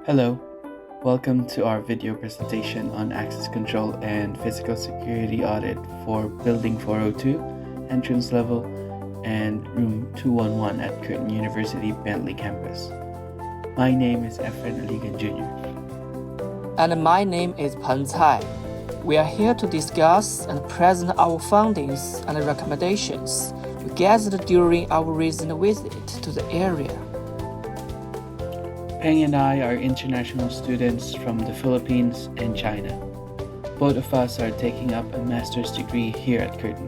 Hello, welcome to our video presentation on access control and physical security audit for Building 402, entrance level, and room 211 at Curtin University Bentley campus. My name is Aligan Jr. And my name is Peng Cai. We are here to discuss and present our findings and recommendations we gathered during our recent visit to the area. Peng and I are international students from the Philippines and China. Both of us are taking up a master's degree here at Curtin.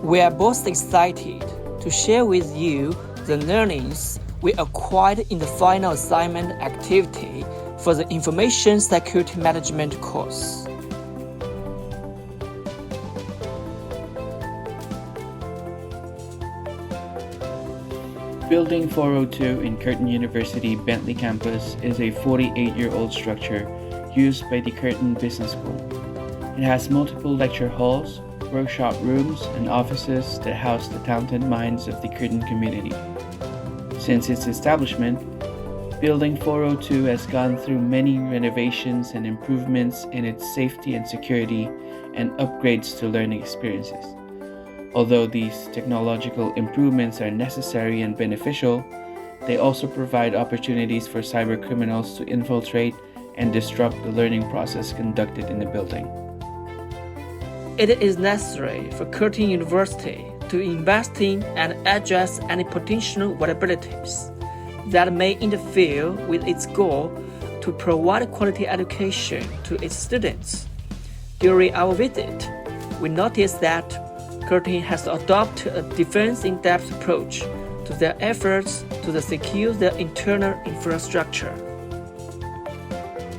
We are both excited to share with you the learnings we acquired in the final assignment activity for the Information Security Management course. Building 402 in Curtin University Bentley campus is a 48-year-old structure used by the Curtin Business School. It has multiple lecture halls, workshop rooms, and offices that house the talented minds of the Curtin community. Since its establishment, Building 402 has gone through many renovations and improvements in its safety and security and upgrades to learning experiences. Although these technological improvements are necessary and beneficial, they also provide opportunities for cybercriminals to infiltrate and disrupt the learning process conducted in the building. It is necessary for Curtin University to invest in and address any potential vulnerabilities that may interfere with its goal to provide quality education to its students. During our visit, we noticed that Curtin has adopted a defense-in-depth approach to their efforts to secure their internal infrastructure.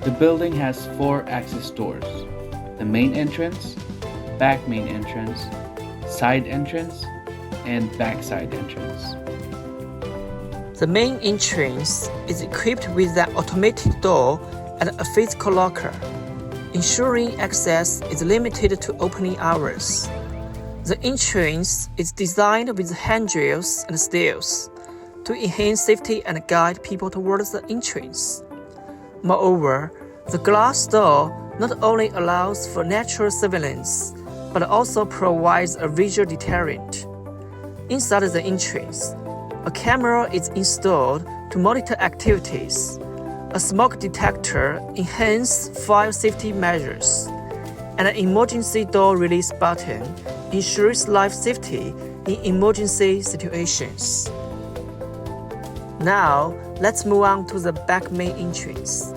The building has 4 access doors: the main entrance, back main entrance, side entrance, and back side entrance. The main entrance is equipped with an automated door and a physical locker, ensuring access is limited to opening hours. The entrance is designed with handrails and stairs to enhance safety and guide people towards the entrance. Moreover, the glass door not only allows for natural surveillance, but also provides a visual deterrent. Inside the entrance, a camera is installed to monitor activities. A smoke detector enhances fire safety measures, and an emergency door release button ensures life safety in emergency situations. Now, let's move on to the back main entrance.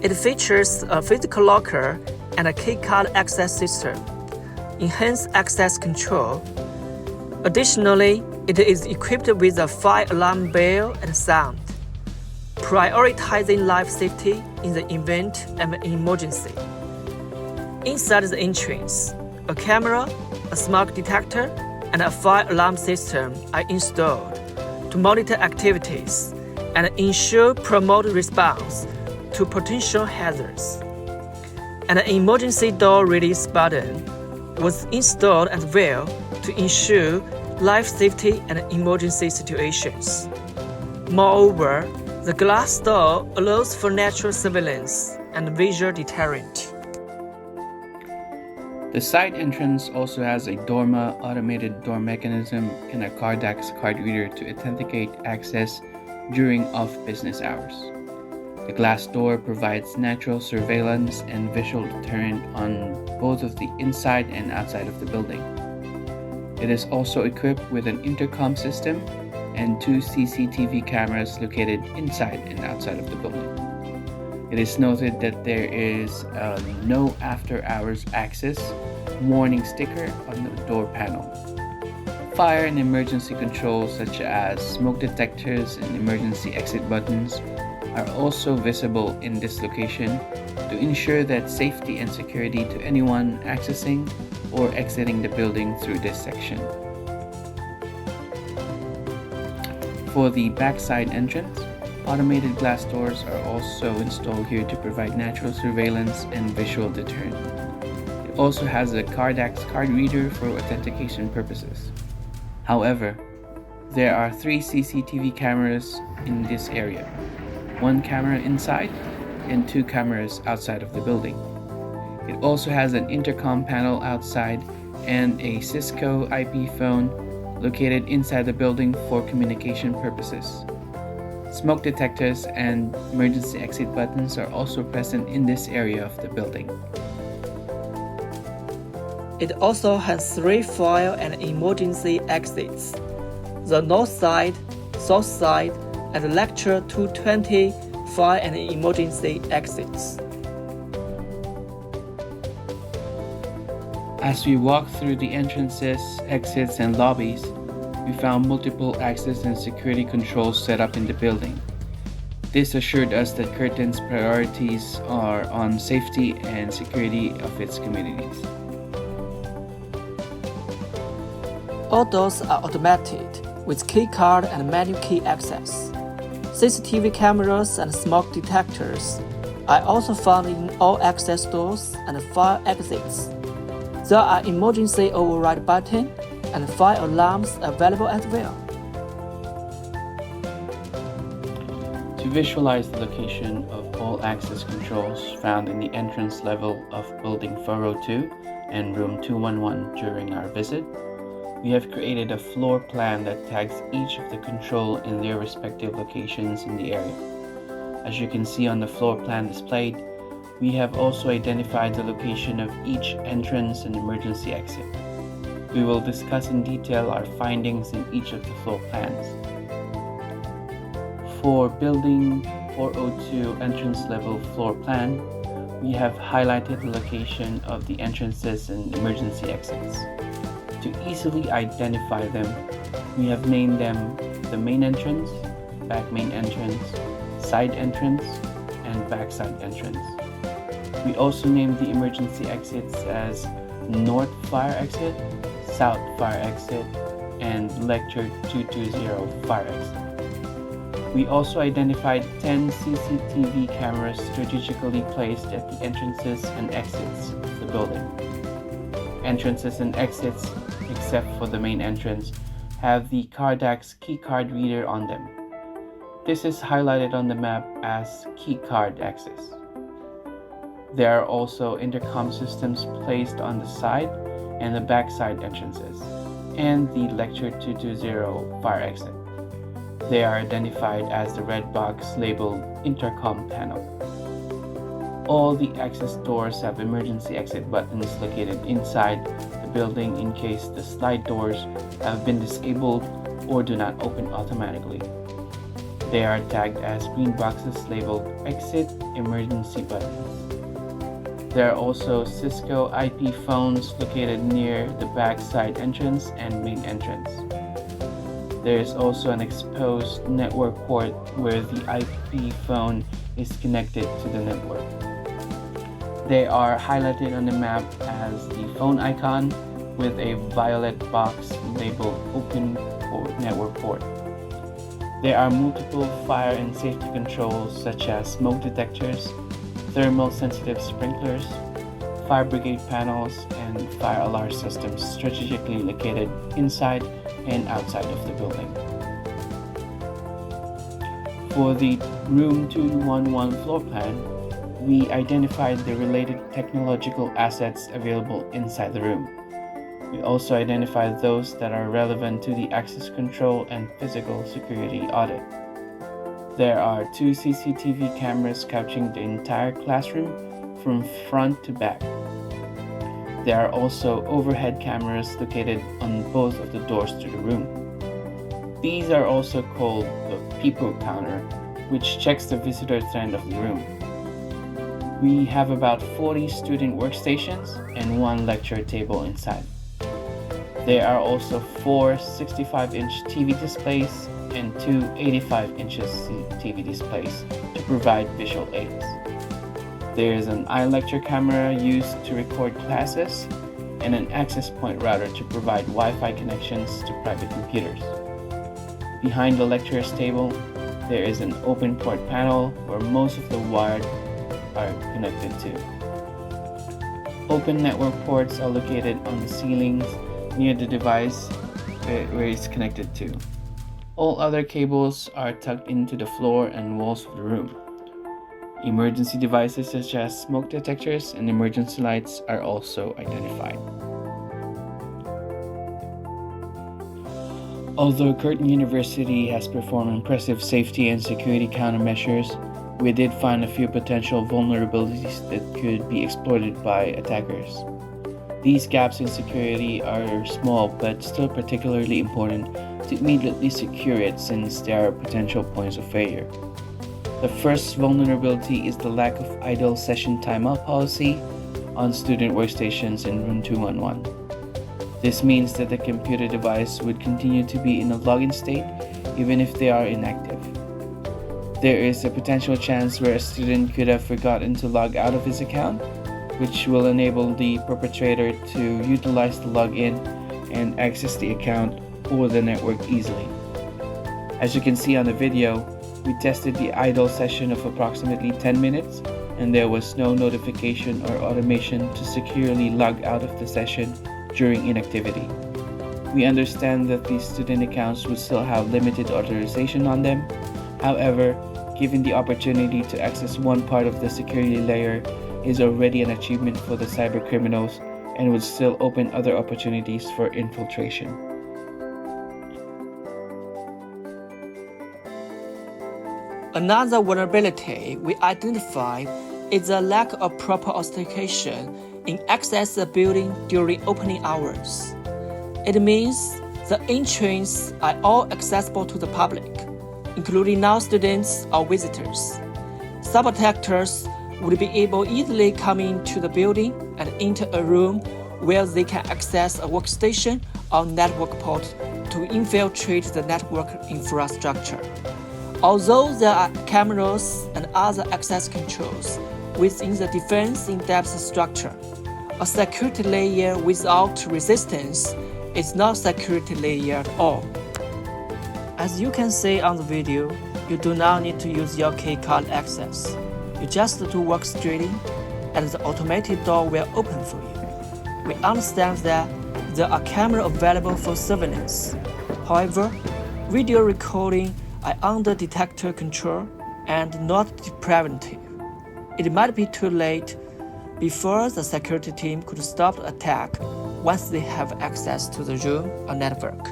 It features a physical locker and a keycard access system, enhanced access control. Additionally, it is equipped with a fire alarm bell and sound, prioritizing life safety in the event of an emergency. Inside the entrance, a camera, a smoke detector, and a fire alarm system are installed to monitor activities and ensure prompt response to potential hazards. An emergency door release button was installed as well to ensure life safety and emergency situations. Moreover, the glass door allows for natural surveillance and visual deterrent. The side entrance also has a Dorma automated door mechanism and a Cardax card reader to authenticate access during off-business hours. The glass door provides natural surveillance and visual deterrent on both of the inside and outside of the building. It is also equipped with an intercom system and 2 CCTV cameras located inside and outside of the building. It is noted that there is a no after-hours access warning sticker on the door panel. Fire and emergency controls such as smoke detectors and emergency exit buttons are also visible in this location to ensure that safety and security to anyone accessing or exiting the building through this section. For the backside entrance, automated glass doors are also installed here to provide natural surveillance and visual deterrent. It also has a Cardax card reader for authentication purposes. However, there are 3 CCTV cameras in this area. one camera inside and two cameras outside of the building. It also has an intercom panel outside and a Cisco IP phone located inside the building for communication purposes. Smoke detectors and emergency exit buttons are also present in this area of the building. It also has 3 fire and emergency exits: the north side, south side, and lecture 220 fire and emergency exits. As we walked through the entrances, exits, and lobbies, we found multiple access and security controls set up in the building. This assured us that Curtin's priorities are on safety and security of its communities. All doors are automated with key card and manual key access. CCTV cameras and smoke detectors are also found in all access doors and fire exits. There are emergency override buttons and fire alarms available as well. To visualize the location of all access controls found in the entrance level of Building 402 and Room 211 during our visit, we have created a floor plan that tags each of the control in their respective locations in the area. As you can see on the floor plan displayed, we have also identified the location of each entrance and emergency exit. We will discuss in detail our findings in each of the floor plans. For Building 402 entrance level floor plan, we have highlighted the location of the entrances and emergency exits. To easily identify them, we have named them the main entrance, back main entrance, side entrance, and back side entrance. We also named the emergency exits as North Fire Exit, South Fire Exit, and Lecture 220 Fire Exit. We also identified 10 CCTV cameras strategically placed at the entrances and exits of the building. Entrances and exits, except for the main entrance, have the Cardax keycard reader on them. This is highlighted on the map as keycard access. There are also intercom systems placed on the side and the backside entrances, and the Lecture 220 fire exit. They are identified as the red box labeled intercom panel. All the access doors have emergency exit buttons located inside the building in case the slide doors have been disabled or do not open automatically. They are tagged as green boxes labeled exit emergency buttons. There are also Cisco IP phones located near the backside entrance and main entrance. There is also an exposed network port where the IP phone is connected to the network. They are highlighted on the map as the phone icon with a violet box labeled Open Network Port. There are multiple fire and safety controls such as smoke detectors, thermal sensitive sprinklers, fire brigade panels, and fire alarm systems strategically located inside and outside of the building. For the Room 211 floor plan, we identified the related technological assets available inside the room. We also identified those that are relevant to the access control and physical security audit. There are 2 CCTV cameras capturing the entire classroom from front to back. There are also overhead cameras located on both of the doors to the room. These are also called the people counter, which checks the visitor trend of the room. We have about 40 student workstations and 1 lecture table inside. There are also 4 65-inch TV displays and 2 85-inch TV displays to provide visual aids. There is an iLecture camera used to record classes and an access point router to provide Wi-Fi connections to private computers. Behind the lecturer's table, there is an open port panel where most of the wires are connected to. Open network ports are located on the ceilings near the device where it's connected to. All other cables are tucked into the floor and walls of the room. Emergency devices such as smoke detectors and emergency lights are also identified. Although Curtin University has performed impressive safety and security countermeasures, we did find a few potential vulnerabilities that could be exploited by attackers. These gaps in security are small but still particularly important to immediately secure it since there are potential points of failure. The first vulnerability is the lack of idle session timeout policy on student workstations in room 211. This means that the computer device would continue to be in a login state even if they are inactive. There is a potential chance where a student could have forgotten to log out of his account, which will enable the perpetrator to utilize the login and access the account or the network easily. As you can see on the video, we tested the idle session of approximately 10 minutes and there was no notification or automation to securely log out of the session during inactivity. We understand that these student accounts would still have limited authorization on them. However, given the opportunity to access one part of the security layer is already an achievement for the cyber criminals and would still open other opportunities for infiltration. Another vulnerability we identified is the lack of proper authentication in access the building during opening hours. It means the entrance are all accessible to the public, including non-students or visitors. Sub-attackers would be able easily come into the building and enter a room where they can access a workstation or network port to infiltrate the network infrastructure. Although there are cameras and other access controls within the defense in-depth structure, a security layer without resistance is not a security layer at all. As you can see on the video, you do not need to use your keycard access. You just do work straight in, and the automated door will open for you. We understand that there are cameras available for surveillance. However, video recording are under detector control and not preventive. It might be too late before the security team could stop the attack once they have access to the room or network.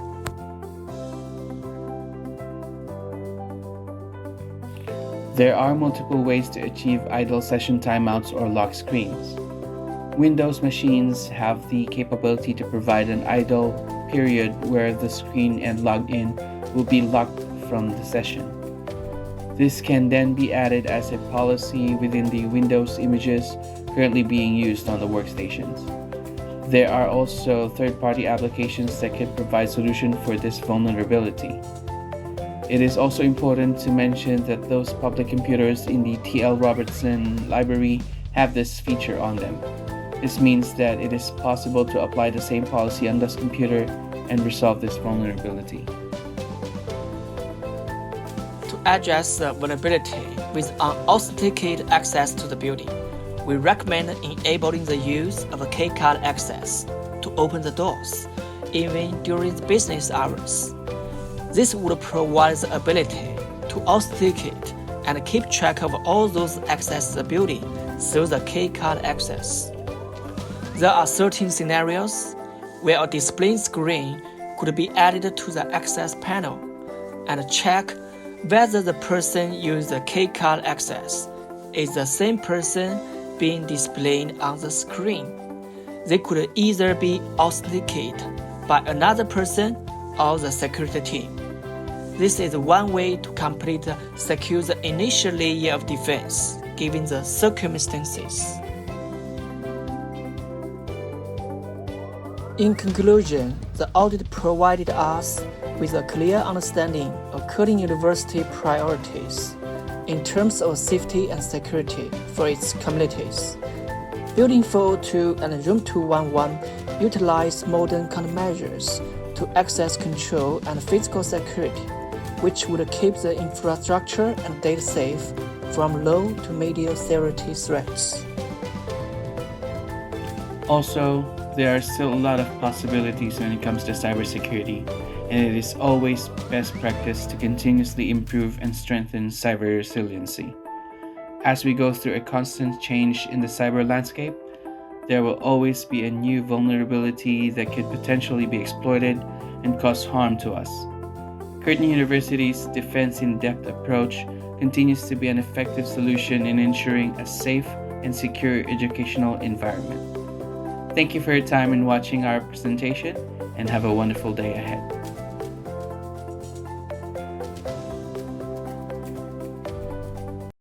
There are multiple ways to achieve idle session timeouts or lock screens. Windows machines have the capability to provide an idle period where the screen and login will be locked from the session. This can then be added as a policy within the Windows images currently being used on the workstations. There are also third-party applications that can provide solution for this vulnerability. It is also important to mention that those public computers in the T.L. Robertson library have this feature on them. This means that it is possible to apply the same policy on this computer and resolve this vulnerability. To address the vulnerability with unauthenticated access to the building, we recommend enabling the use of a keycard access to open the doors, even during business hours. This would provide the ability to authenticate and keep track of all those access to the building through the keycard access. There are certain scenarios where a display screen could be added to the access panel and check whether the person using the keycard access is the same person being displayed on the screen. They could either be authenticated by another person or the security team. This is one way to complete secure the initial layer of defense, given the circumstances. In conclusion, the audit provided us with a clear understanding of Curtin University priorities in terms of safety and security for its communities. Building 402 and Room 211 utilize modern countermeasures to access control and physical security, which would keep the infrastructure and data safe from low to medium severity threats. Also, there are still a lot of possibilities when it comes to cybersecurity, and it is always best practice to continuously improve and strengthen cyber resiliency. As we go through a constant change in the cyber landscape, there will always be a new vulnerability that could potentially be exploited and cause harm to us. Curtin University's Defense in-Depth approach continues to be an effective solution in ensuring a safe and secure educational environment. Thank you for your time in watching our presentation, and have a wonderful day ahead.